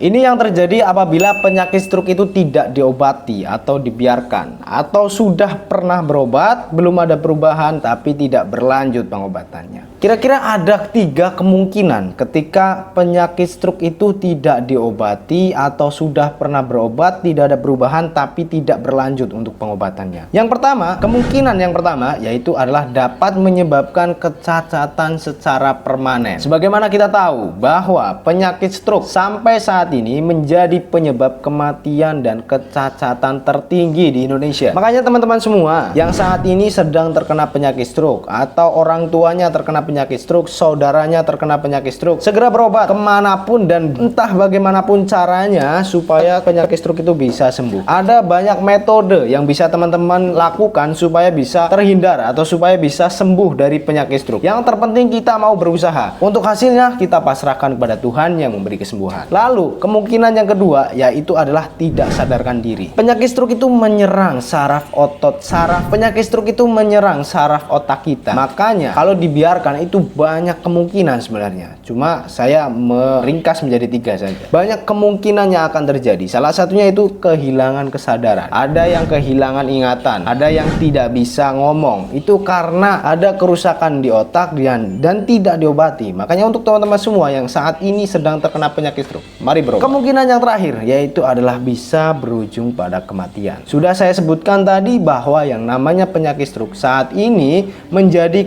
Ini yang terjadi apabila penyakit stroke itu tidak diobati atau dibiarkan, atau sudah pernah berobat, belum ada perubahan tapi tidak berlanjut pengobatannya. Kira-kira ada 3 kemungkinan ketika penyakit stroke itu tidak diobati atau sudah pernah berobat, tidak ada perubahan tapi tidak berlanjut untuk pengobatannya. Yang pertama, kemungkinan yang pertama yaitu adalah dapat menyebabkan kecacatan secara permanen. Sebagaimana kita tahu bahwa penyakit stroke sampai saat ini menjadi penyebab kematian dan kecacatan tertinggi di Indonesia. Makanya teman-teman semua yang saat ini sedang terkena penyakit stroke atau orang tuanya terkena penyakit stroke, saudaranya terkena penyakit stroke, segera berobat kemanapun dan entah bagaimanapun caranya supaya penyakit stroke itu bisa sembuh. Ada banyak metode yang bisa teman-teman lakukan supaya bisa terhindar atau supaya bisa sembuh dari penyakit stroke. Yang terpenting kita mau berusaha. Untuk hasilnya kita pasrahkan kepada Tuhan yang memberi kesembuhan. Lalu kemungkinan yang kedua yaitu adalah tidak sadarkan diri. Penyakit stroke itu menyerang saraf otot saraf. Penyakit stroke itu menyerang saraf otak kita. Makanya kalau dibiarkan itu banyak kemungkinan sebenarnya. Cuma saya meringkas menjadi 3 saja. Banyak kemungkinan yang akan terjadi. Salah satunya itu kehilangan kesadaran. Ada yang kehilangan ingatan, ada yang tidak bisa ngomong. Itu karena ada kerusakan di otak dan tidak diobati. Makanya untuk teman-teman semua yang saat ini sedang terkena penyakit stroke, mari berobat. Kemungkinan yang terakhir yaitu adalah bisa berujung pada kematian. Sudah saya sebutkan tadi bahwa yang namanya penyakit stroke saat ini menjadi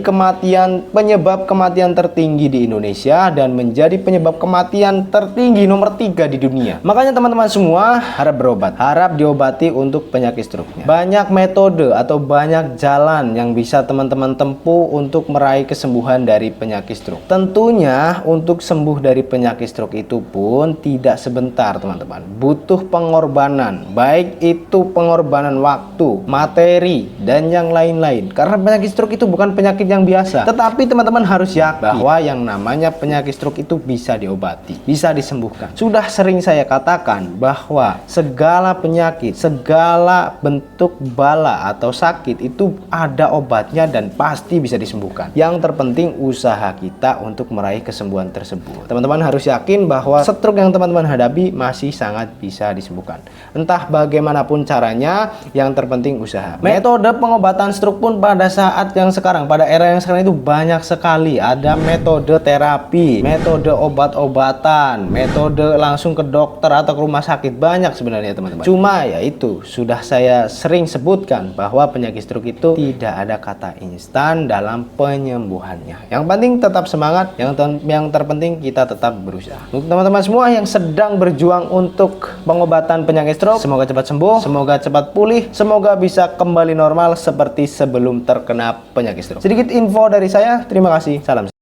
penyebab kematian tertinggi di Indonesia dan menjadi penyebab kematian tertinggi nomor 3 di dunia. Makanya teman-teman semua harap berobat, harap diobati untuk penyakit stroke-nya. Banyak metode atau banyak jalan yang bisa teman-teman tempuh untuk meraih kesembuhan dari penyakit stroke. Tentunya untuk sembuh dari penyakit stroke itu pun tidak sebentar teman-teman, butuh pengorbanan, baik itu pengorbanan waktu, materi, dan yang lain-lain. Karena penyakit stroke itu bukan penyakit yang biasa, tetapi teman-teman harus yakin bahwa yang namanya penyakit stroke itu bisa diobati, bisa disembuhkan. Sudah sering saya katakan bahwa segala penyakit, segala bentuk bala atau sakit itu ada obatnya dan pasti bisa disembuhkan. Yang terpenting usaha kita untuk meraih kesembuhan tersebut. Teman-teman harus yakin bahwa stroke yang teman-teman hadapi masih sangat bisa disembuhkan. Entah bagaimanapun caranya, yang terpenting usaha. Metode pengobatan stroke pun pada saat yang sekarang, pada era yang sekarang itu banyak sekali. Ada metode terapi, metode obat-obatan, metode langsung ke dokter atau ke rumah sakit, banyak sebenarnya teman-teman. Cuma ya itu sudah saya sering sebutkan bahwa penyakit stroke itu tidak ada kata instan dalam penyembuhannya. Yang penting tetap semangat, yang terpenting kita tetap berusaha. Untuk teman-teman semua yang sedang berjuang untuk pengobatan penyakit stroke, semoga cepat sembuh, semoga cepat pulih, semoga bisa kembali normal seperti sebelum terkena penyakit stroke. Sedikit info dari saya, terima kasih, salam.